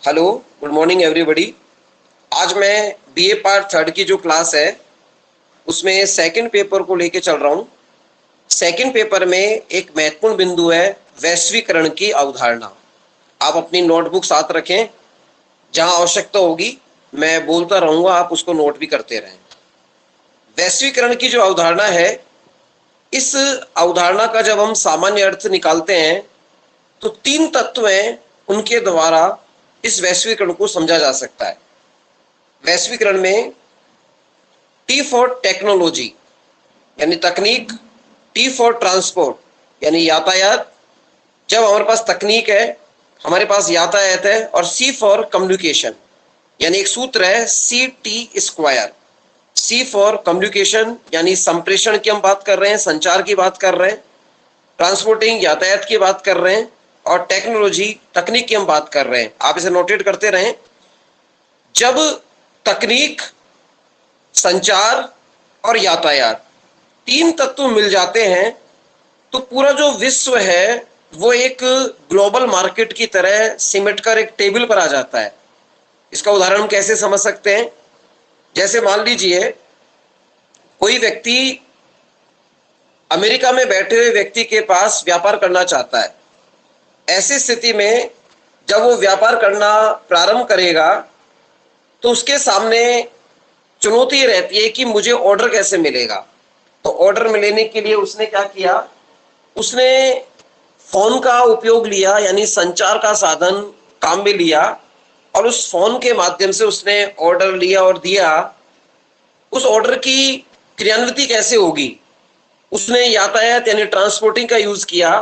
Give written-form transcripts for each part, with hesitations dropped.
Hello, good morning everybody. आज मैं BA part third की जो क्लास है उसमें सेकंड पेपर को लेके चल रहा हूँ। सेकंड पेपर में एक महत्वपूर्ण बिंदु है वैश्वीकरण की अवधारणा। आप अपनी नोटबुक साथ रखें, जहां आवश्यकता होगी मैं बोलता रहूंगा, आप उसको नोट भी करते रहें। वैश्वीकरण की जो अवधारणा है, इस अवधारणा का जब हम सामान्य अर्थ निकालते हैं तो तीन तत्व हैं, उनके द्वारा इस वैश्वीकरण को समझा जा सकता है। वैश्वीकरण में टी फॉर टेक्नोलॉजी यानी तकनीक, टी फॉर ट्रांसपोर्ट यानी यातायात, जब हमारे पास तकनीक है, हमारे पास यातायात है, और सी फॉर कम्युनिकेशन यानी एक सूत्र है C T square. C for communication यानी संप्रेषण की हम बात कर रहे हैं, संचार की बात कर रहे हैं, ट्रांसपोर्टिंग यातायात की बात कर रहे हैं, और टेक्नोलॉजी तकनीक की हम बात कर रहे हैं। आप इसे नोटेट करते रहें। जब तकनीक, संचार और यातायात तीन तत्व मिल जाते हैं तो पूरा जो विश्व है वो एक ग्लोबल मार्केट की तरह सिमट कर एक टेबल पर आ जाता है। इसका उदाहरण हम कैसे समझ सकते हैं? जैसे मान लीजिए कोई व्यक्ति अमेरिका में बैठे हुए व्यक्ति के पास व्यापार करना चाहता है। ऐसी स्थिति में जब वो व्यापार करना प्रारंभ करेगा तो उसके सामने चुनौती रहती है कि मुझे ऑर्डर कैसे मिलेगा। तो ऑर्डर मिलने के लिए उसने क्या किया? उसने फोन का उपयोग लिया, यानी संचार का साधन काम में लिया, और उस फोन के माध्यम से उसने ऑर्डर लिया और दिया। उस ऑर्डर की क्रियान्विति कैसे होगी? उसने यातायात यानी ट्रांसपोर्टिंग का यूज किया,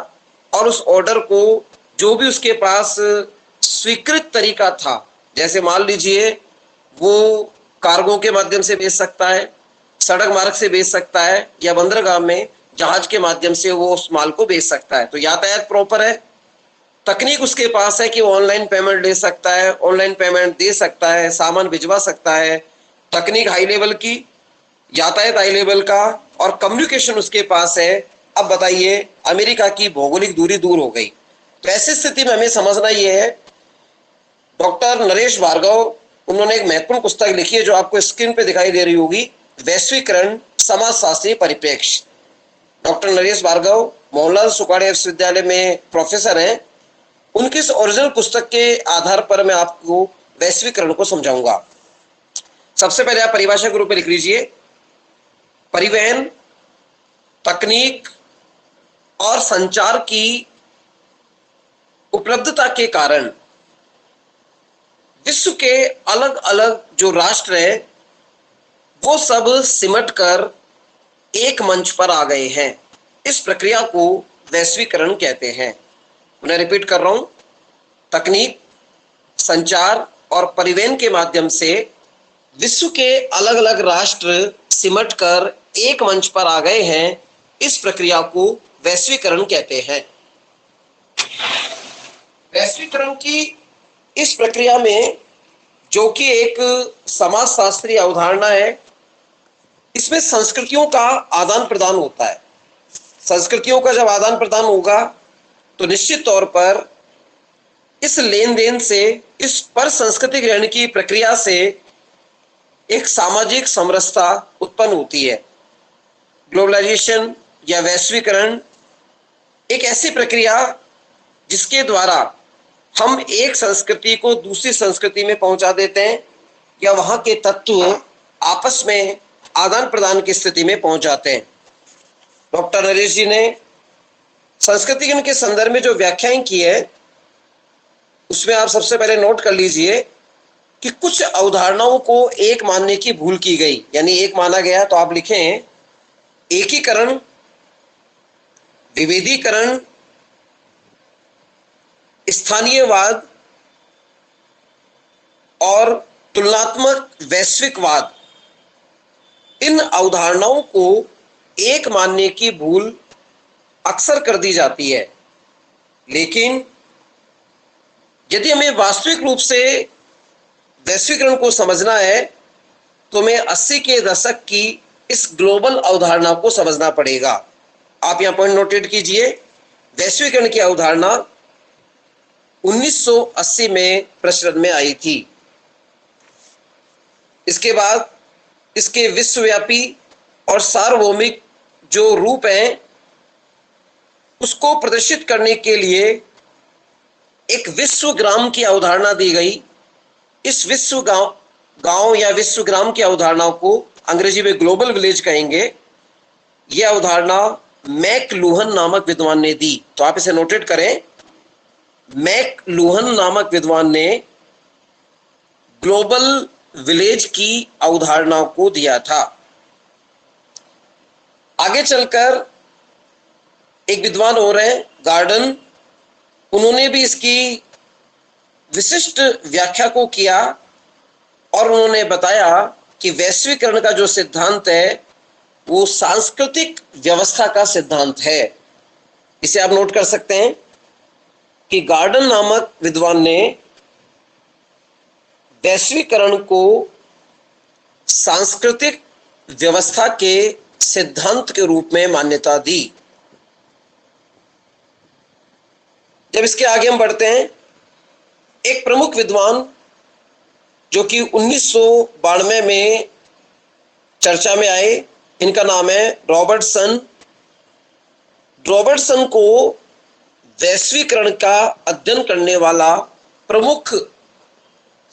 और उस ऑर्डर को जो भी उसके पास स्वीकृत तरीका था, जैसे मान लीजिए वो कार्गो के माध्यम से भेज सकता है, सड़क मार्ग से भेज सकता है, या बंदरगाह में जहाज के माध्यम से वो उस माल को भेज सकता है। तो यातायात प्रॉपर है। तकनीक उसके पास है कि वो ऑनलाइन पेमेंट ले सकता है, ऑनलाइन पेमेंट दे सकता है, सामान भिजवा सकता है। तकनीक हाई लेवल की, यातायात हाई लेवल का, और कम्युनिकेशन उसके पास है। अब बताइए, अमेरिका की भौगोलिक दूरी दूर हो गई। तो ऐसी स्थिति में हमें समझना यह है, डॉक्टर नरेश भार्गव, उन्होंने एक महत्वपूर्ण पुस्तक लिखी है जो आपको स्क्रीन पे दिखाई दे रही होगी, वैश्वीकरण समाजशास्त्री परिप्रेक्ष्य। डॉक्टर नरेश भार्गव मोहनलाल सुखाड़िया विश्वविद्यालय में प्रोफेसर हैं। उनकी इस ओरिजिनल पुस्तक के आधार पर मैं आपको वैश्वीकरण को समझाऊंगा। सबसे पहले आप परिभाषा के रूप में लिख लीजिए, परिवहन, तकनीक और संचार की उपलब्धता के कारण विश्व के अलग अलग जो राष्ट्र हैं वो सब सिमट कर एक मंच पर आ गए हैं। इस प्रक्रिया को वैश्वीकरण कहते हैं। मैं रिपीट कर रहा हूं, तकनीक, संचार और परिवहन के माध्यम से विश्व के अलग अलग राष्ट्र सिमट कर एक मंच पर आ गए हैं। इस प्रक्रिया को वैश्वीकरण कहते हैं। वैश्वीकरण की इस प्रक्रिया में, जो कि एक समाजशास्त्रीय अवधारणा है, इसमें संस्कृतियों का आदान प्रदान होता है। संस्कृतियों का जब आदान प्रदान होगा तो निश्चित तौर पर इस लेन देन से, इस पर सांस्कृतिक ग्रहण की प्रक्रिया से एक सामाजिक समरसता उत्पन्न होती है। ग्लोबलाइजेशन या वैश्वीकरण एक ऐसी प्रक्रिया जिसके द्वारा हम एक संस्कृति को दूसरी संस्कृति में पहुंचा देते हैं, या वहां के तत्व आपस में आदान प्रदान की स्थिति में पहुंच जाते हैं। डॉक्टर नरेश जी ने संस्कृति के संदर्भ में जो व्याख्याएं की है उसमें आप सबसे पहले नोट कर लीजिए कि कुछ अवधारणाओं को एक मानने की भूल की गई, यानी एक माना गया। तो आप लिखें एकीकरण, विभेदीकरण, स्थानीयवाद और तुलनात्मक वैश्विकवाद। इन अवधारणाओं को एक मानने की भूल अक्सर कर दी जाती है, लेकिन यदि हमें वास्तविक रूप से वैश्वीकरण को समझना है तो हमें 80 के दशक की इस ग्लोबल अवधारणा को समझना पड़ेगा। आप यहां पॉइंट नोटेट कीजिए, वैश्वीकरण की अवधारणा 1980 में प्रचलन में आई थी। इसके बाद इसके विश्वव्यापी और सार्वभौमिक जो रूप हैं उसको प्रदर्शित करने के लिए एक विश्व ग्राम की अवधारणा दी गई। इस विश्व गांव या विश्व ग्राम की अवधारणा को अंग्रेजी में ग्लोबल विलेज कहेंगे। यह अवधारणा मैकलुहन नामक विद्वान ने दी। तो आप इसे नोटेट करें, मैकलुहन नामक विद्वान ने ग्लोबल विलेज की अवधारणा को दिया था। आगे चलकर एक विद्वान और हैं गार्डन, उन्होंने भी इसकी विशिष्ट व्याख्या को किया और उन्होंने बताया कि वैश्वीकरण का जो सिद्धांत है वो सांस्कृतिक व्यवस्था का सिद्धांत है। इसे आप नोट कर सकते हैं कि गार्डन नामक विद्वान ने वैश्वीकरण को सांस्कृतिक व्यवस्था के सिद्धांत के रूप में मान्यता दी। जब इसके आगे हम बढ़ते हैं, एक प्रमुख विद्वान जो कि 1992 में चर्चा में आए, इनका नाम है रॉबर्टसन। रॉबर्टसन को वैश्वीकरण का अध्ययन करने वाला प्रमुख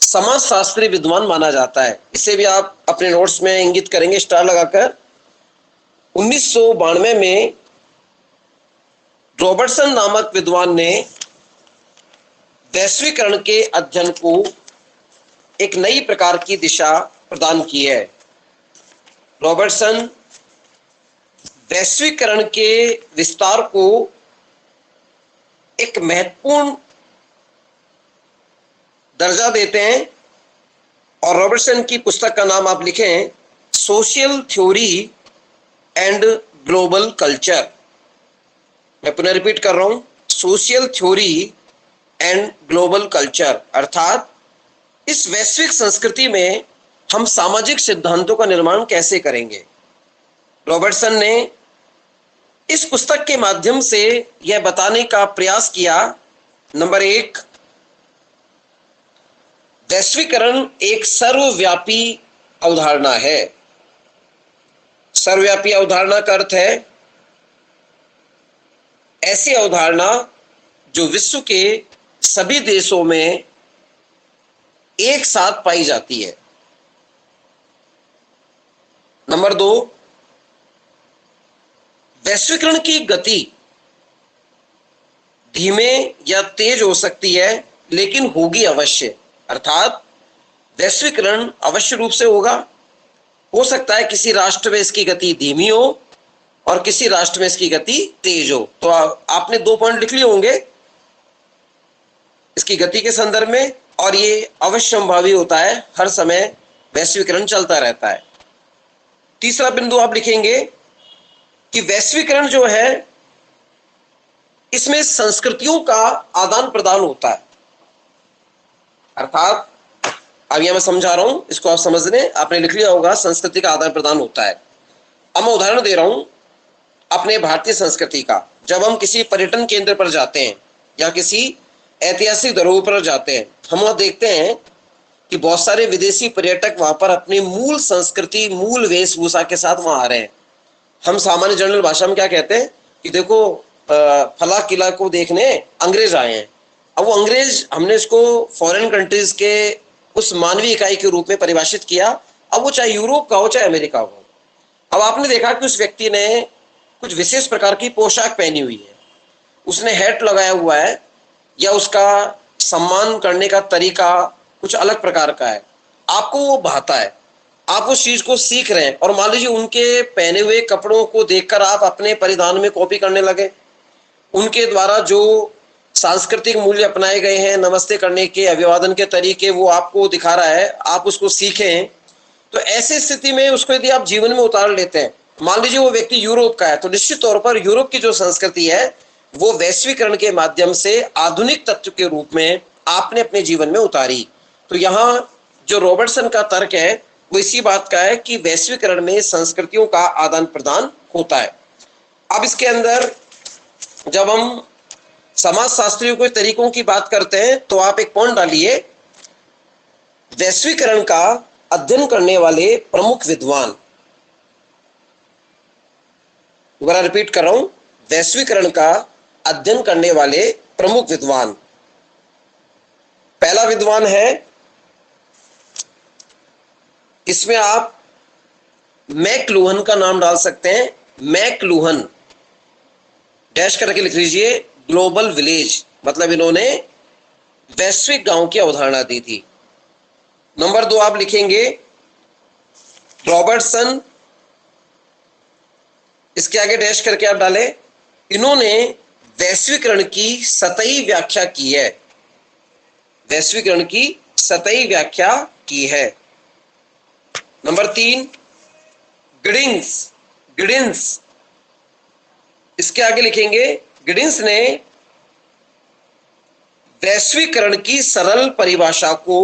समाजशास्त्री विद्वान माना जाता है। इसे भी आप अपने नोट्स में इंगित करेंगे स्टार लगाकर। 1992 में रॉबर्टसन नामक विद्वान ने वैश्वीकरण के अध्ययन को एक नई प्रकार की दिशा प्रदान की है। रॉबर्टसन वैश्वीकरण के विस्तार को एक महत्वपूर्ण दर्जा देते हैं और रॉबर्टसन की पुस्तक का नाम आप लिखें, social theory and global culture. मैं पुनः रिपीट कर रहा हूं, social theory and global culture, अर्थात इस वैश्विक संस्कृति में हम सामाजिक सिद्धांतों का निर्माण कैसे करेंगे। रॉबर्टसन ने इस पुस्तक के माध्यम से यह बताने का प्रयास किया, नंबर 1, वैश्वीकरण एक सर्वव्यापी अवधारणा है। सर्वव्यापी अवधारणा का अर्थ है ऐसी अवधारणा जो विश्व के सभी देशों में एक साथ पाई जाती है। नंबर 2, वैश्वीकरण की गति धीमे या तेज हो सकती है लेकिन होगी अवश्य, अर्थात वैश्वीकरण अवश्य रूप से होगा। हो सकता है किसी राष्ट्र में इसकी गति धीमी हो और किसी राष्ट्र में इसकी गति तेज हो। तो आपने 2 पॉइंट लिख लिए होंगे इसकी गति के संदर्भ में, और ये अवश्यंभावी होता है, हर समय वैश्वीकरण चलता रहता है। तीसरा बिंदु आप लिखेंगे कि वैश्वीकरण जो है इसमें संस्कृतियों का आदान प्रदान होता है, अर्थात अब यह मैं समझा रहा हूं, इसको आप समझ लें, आपने लिख लिया होगा संस्कृति का आदान प्रदान होता है। अब मैं उदाहरण दे रहा हूं अपने भारतीय संस्कृति का। जब हम किसी पर्यटन केंद्र पर जाते हैं या किसी ऐतिहासिक धरोहर पर जाते हैं, हम वहां देखते हैं कि बहुत सारे विदेशी पर्यटक वहां पर अपनी मूल संस्कृति, मूल वेशभूषा के साथ वहां आ रहे हैं। हम सामान्य जनरल भाषा में क्या कहते हैं कि देखो फला किला को देखने अंग्रेज आए हैं। अब वो अंग्रेज, हमने इसको फॉरेन कंट्रीज के उस मानवीय इकाई के रूप में परिभाषित किया। अब वो चाहे यूरोप का हो चाहे अमेरिका हो। अब आपने देखा कि उस व्यक्ति ने कुछ विशेष प्रकार की पोशाक पहनी हुई है, उसने हैट लगाया हुआ है, या उसका सम्मान करने का तरीका कुछ अलग प्रकार का है, आपको वो भाता है, आप उस चीज को सीख रहे हैं, और मान लीजिए उनके पहने हुए कपड़ों को देखकर आप अपने परिधान में कॉपी करने लगे। उनके द्वारा जो सांस्कृतिक मूल्य अपनाए गए हैं, नमस्ते करने के, अभिवादन के तरीके, वो आपको दिखा रहा है, आप उसको सीखें। तो ऐसी स्थिति में उसको यदि आप जीवन में उतार लेते हैं, मान लीजिए वो व्यक्ति यूरोप का है, तो निश्चित तौर पर यूरोप की जो संस्कृति है वो वैश्वीकरण के माध्यम से आधुनिक तत्व के रूप में आपने अपने जीवन में उतारी। तो यहाँ जो रॉबर्टसन का तर्क है वो इसी बात का है कि वैश्वीकरण में संस्कृतियों का आदान प्रदान होता है। अब इसके अंदर जब हम समाजशास्त्रियों के तरीकों की बात करते हैं तो आप एक पॉइंट डालिए, वैश्वीकरण का अध्ययन करने वाले प्रमुख विद्वान। दोबारा रिपीट कर रहा हूं, वैश्वीकरण का अध्ययन करने वाले प्रमुख विद्वान। पहला विद्वान है, इसमें आप मैकलुहन का नाम डाल सकते हैं। मैकलुहन डैश करके लिख लीजिए, ग्लोबल विलेज, मतलब इन्होंने वैश्विक गांव की अवधारणा दी थी। नंबर 2 आप लिखेंगे रॉबर्टसन, इसके आगे डैश करके आप डालें, इन्होंने वैश्वीकरण की सतही व्याख्या की है। वैश्वीकरण की सतही व्याख्या की है। नंबर 3 गिडिंस, गिडिंस, इसके आगे लिखेंगे गिडिंस ने वैश्वीकरण की सरल परिभाषा को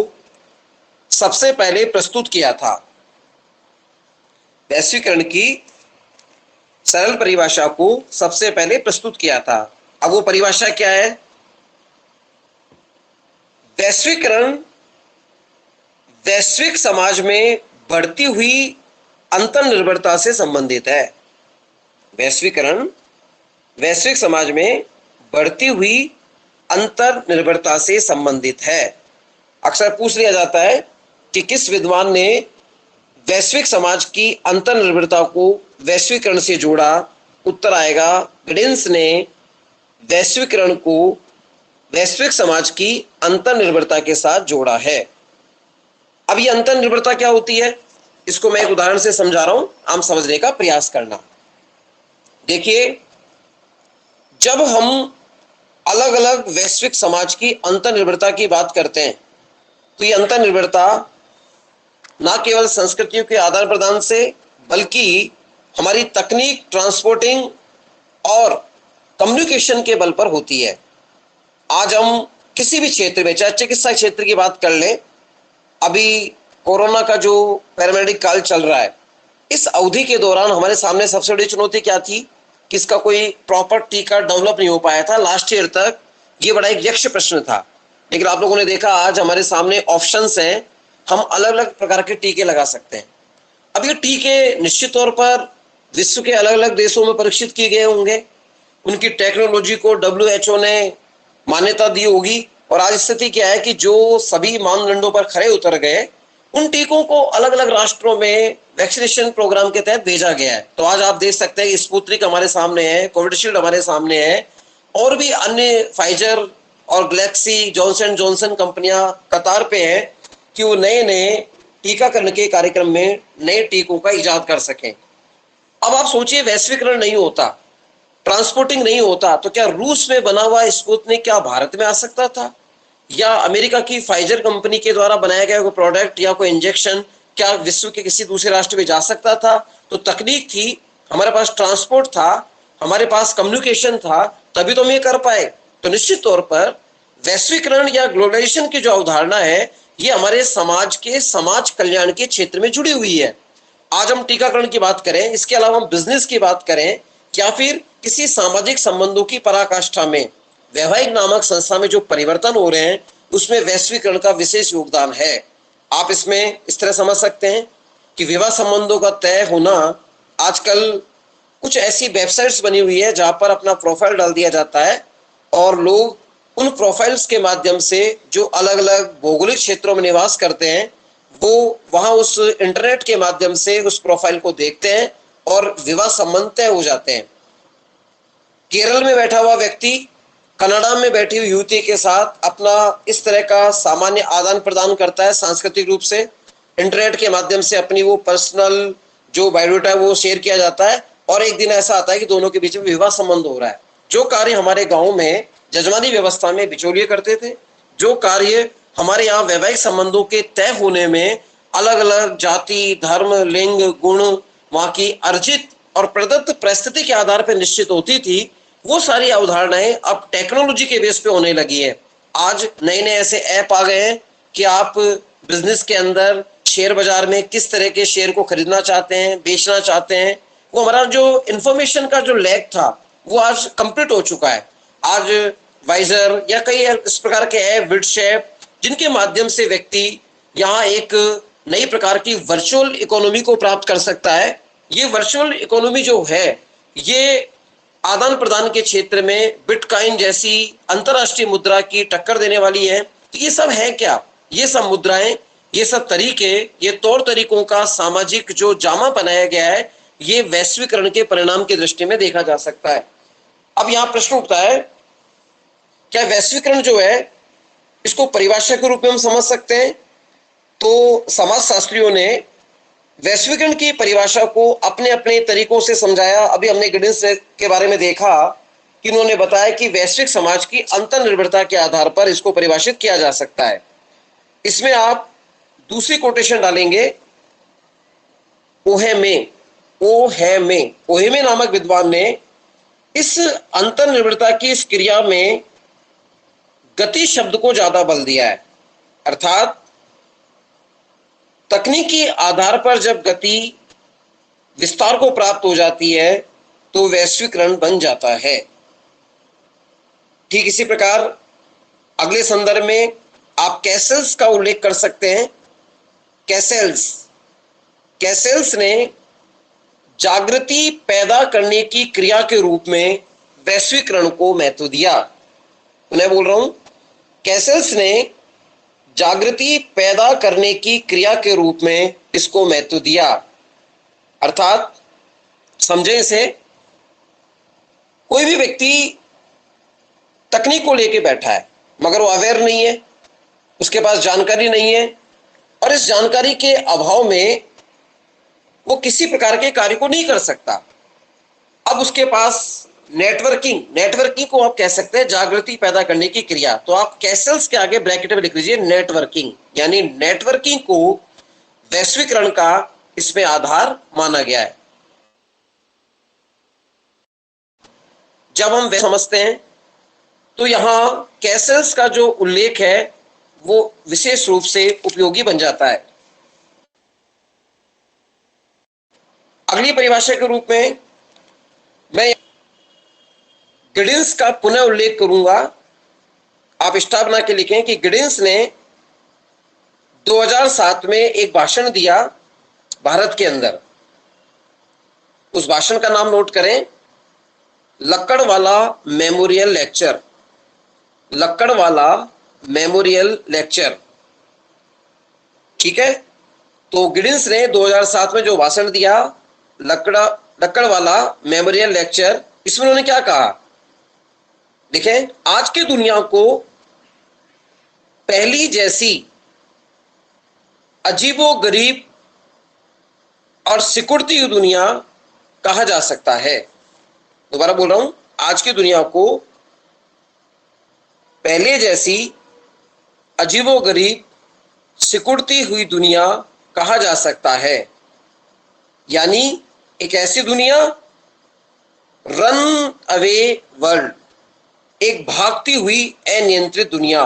सबसे पहले प्रस्तुत किया था। वैश्वीकरण की सरल परिभाषा को सबसे पहले प्रस्तुत किया था। अब वो परिभाषा क्या है? वैश्वीकरण वैश्विक समाज में बढ़ती हुई अंतर्निर्भरता से संबंधित है। वैश्वीकरण वैश्विक समाज में बढ़ती हुई अंतर्निर्भरता से संबंधित है। अक्सर पूछ लिया जाता है कि किस विद्वान ने वैश्विक समाज की अंतर्निर्भरता को वैश्वीकरण से जोड़ा। उत्तर आएगा गिडिंस ने वैश्वीकरण को वैश्विक समाज की अंतर्निर्भरता के साथ जोड़ा है। अब ये अंतर्निर्भरता क्या होती है, इसको मैं एक उदाहरण से समझा रहा हूं, आप समझने का प्रयास करना। देखिए, जब हम अलग अलग वैश्विक समाज की अंतर्निर्भरता की बात करते हैं तो ये अंतर्निर्भरता न केवल संस्कृतियों के आदान प्रदान से, बल्कि हमारी तकनीक, ट्रांसपोर्टिंग और कम्युनिकेशन के बल पर होती है। आज हम किसी भी क्षेत्र में, चाहे चिकित्सा क्षेत्र की बात कर लें, अभी कोरोना का जो पैरामेडिक काल चल रहा है, इस अवधि के दौरान हमारे सामने सबसे बड़ी चुनौती क्या थी कि इसका कोई प्रॉपर टीका डेवलप नहीं हो पाया था। लास्ट ईयर तक ये बड़ा एक यक्ष प्रश्न था, लेकिन आप लोगों ने देखा आज हमारे सामने ऑप्शंस हैं, हम अलग अलग प्रकार के टीके लगा सकते हैं। अब ये टीके निश्चित तौर पर विश्व के अलग अलग देशों में परीक्षित किए गए होंगे, उनकी टेक्नोलॉजी को WHO ने मान्यता दी होगी, और आज स्थिति क्या है कि जो सभी मानदंडों पर खरे उतर गए, उन टीकों को अलग अलग राष्ट्रों में वैक्सीनेशन प्रोग्राम के तहत भेजा गया है। तो आज आप देख सकते हैं स्पुतनिक हमारे सामने है, कोविशील्ड हमारे सामने है, और भी अन्य फाइजर और गैलेक्सी, जॉनसन जॉनसन कंपनियां कतार पे हैं कि वो नए नए टीकाकरण के कार्यक्रम में नए टीकों का इजाद कर सकें। अब आप सोचिए, वैश्वीकरण नहीं होता, ट्रांसपोर्टिंग नहीं होता, तो क्या रूस में बना हुआ स्पुतनिक क्या भारत में आ सकता था? या अमेरिका की फाइजर कंपनी के द्वारा बनाया गया कोई प्रोडक्ट या कोई इंजेक्शन क्या विश्व के किसी दूसरे राष्ट्र में जा सकता था? तो तकनीक थी, हमारे पास ट्रांसपोर्ट था, हमारे पास कम्युनिकेशन था, तभी तो हम ये कर पाए। तो निश्चित तौर पर वैश्वीकरण या ग्लोबलाइजेशन की जो अवधारणा है, ये हमारे समाज के समाज कल्याण के क्षेत्र में जुड़ी हुई है। आज हम टीकाकरण की बात करें, इसके अलावा हम बिजनेस की बात करें, या फिर किसी सामाजिक संबंधों की पराकाष्ठा में वैवाहिक नामक संस्था में जो परिवर्तन हो रहे हैं, उसमें वैश्वीकरण का विशेष योगदान है। आप इसमें इस तरह समझ सकते हैं कि विवाह संबंधों का तय होना, आजकल कुछ ऐसी वेबसाइट्स बनी हुई है जहां पर अपना प्रोफाइल डाल दिया जाता है और लोग उन प्रोफाइल्स के माध्यम से जो अलग अलग भौगोलिक क्षेत्रों में निवास करते हैं, वो वहां उस इंटरनेट के माध्यम से उस प्रोफाइल को देखते हैं और विवाह संबंध तय हो जाते हैं। केरल में बैठा हुआ व्यक्ति कनाडा में बैठी हुई युवती के साथ अपना इस तरह का सामान्य आदान प्रदान करता है, सांस्कृतिक रूप से इंटरनेट के माध्यम से अपनी वो पर्सनल जो बायोडाटा है वो शेयर किया जाता है, और एक दिन ऐसा आता है कि दोनों के बीच में विवाह संबंध हो रहा है। जो कार्य हमारे गांव में जजमानी व्यवस्था में बिचौलिए करते थे, जो कार्य हमारे यहाँ वैवाहिक संबंधों के तय होने में अलग अलग जाति, धर्म, लिंग, गुण, वहां की अर्जित और प्रदत्त परिस्थिति के आधार पर निश्चित होती थी, वो सारी अवधारणाएं अब टेक्नोलॉजी के बेस पे होने लगी है। आज नए नए ऐसे ऐप आ गए हैं कि आप बिजनेस के अंदर शेयर बाजार में किस तरह के शेयर को खरीदना चाहते हैं, बेचना चाहते हैं, वो हमारा जो इंफॉर्मेशन का जो लैग था वो आज कंप्लीट हो चुका है। आज वाइजर या कई इस प्रकार के ऐप, व्हाट्सएप, जिनके माध्यम से व्यक्ति यहाँ एक नई प्रकार की वर्चुअल इकोनॉमी को प्राप्त कर सकता है। ये वर्चुअल इकोनॉमी जो है, ये आदान प्रदान के क्षेत्र में बिटकॉइन जैसी अंतरराष्ट्रीय मुद्रा की टक्कर देने वाली है। तो ये सब है क्या? ये सब मुद्राएं, ये सब तरीके, ये तौर तरीकों का सामाजिक जो जामा बनाया गया है, ये वैश्वीकरण के परिणाम की दृष्टि में देखा जा सकता है। अब यहां प्रश्न उठता है, क्या वैश्वीकरण जो है इसको परिभाषा के रूप में हम समझ सकते हैं? तो समाजशास्त्रियों ने वैश्वीकरण की परिभाषा को अपने अपने तरीकों से समझाया। अभी हमने गिडिन्स के बारे में देखा कि उन्होंने बताया कि वैश्विक समाज की अंतर्निर्भरता के आधार पर इसको परिभाषित किया जा सकता है। इसमें आप दूसरी कोटेशन डालेंगे, ओहेमे नामक विद्वान ने इस अंतर्निर्भरता की इस क्रिया में गति शब्द को ज्यादा बल दिया है। अर्थात तकनीकी आधार पर जब गति विस्तार को प्राप्त हो जाती है तो वैश्वीकरण बन जाता है। ठीक इसी प्रकार अगले संदर्भ में आप कैसेल्स का उल्लेख कर सकते हैं। कैसेल्स ने जागृति पैदा करने की क्रिया के रूप में वैश्वीकरण को महत्व दिया। मैं बोल रहा हूं, कैसेल्स ने जागृति पैदा करने की क्रिया के रूप में इसको महत्व दिया। अर्थात समझें इसे, कोई भी व्यक्ति तकनीक को लेके बैठा है मगर वो अवेयर नहीं है, उसके पास जानकारी नहीं है, और इस जानकारी के अभाव में वो किसी प्रकार के कार्य को नहीं कर सकता। अब उसके पास नेटवर्किंग को आप कह सकते हैं जागृति पैदा करने की क्रिया। तो आप कैसेल्स के आगे ब्रैकेट में लिख लीजिए नेटवर्किंग, यानी नेटवर्किंग को वैश्वीकरण का इसमें आधार माना गया है। जब हम समझते हैं तो यहां कैसेल्स का जो उल्लेख है वो विशेष रूप से उपयोगी बन जाता है। अगली परिभाषा के रूप में मैं गिडिन्स का पुनः उल्लेख करूंगा। आप स्टार बना के लिखें कि गिडिन्स ने 2007 में एक भाषण दिया भारत के अंदर। उस भाषण का नाम नोट करें, लक्कड़वाला मेमोरियल लेक्चर। ठीक है, तो गिडिन्स ने 2007 में जो भाषण दिया, लक्कड़वाला मेमोरियल लेक्चर, इसमें उन्होंने क्या कहा? देखें, आज की दुनिया को पहली जैसी अजीबोगरीब और सिकुड़ती हुई दुनिया कहा जा सकता है। दोबारा बोल रहा हूं, आज की दुनिया को पहले जैसी अजीबोगरीब सिकुड़ती हुई दुनिया कहा जा सकता है। यानी एक ऐसी दुनिया, रन अवे वर्ल्ड, एक भागती हुई अनियंत्रित दुनिया।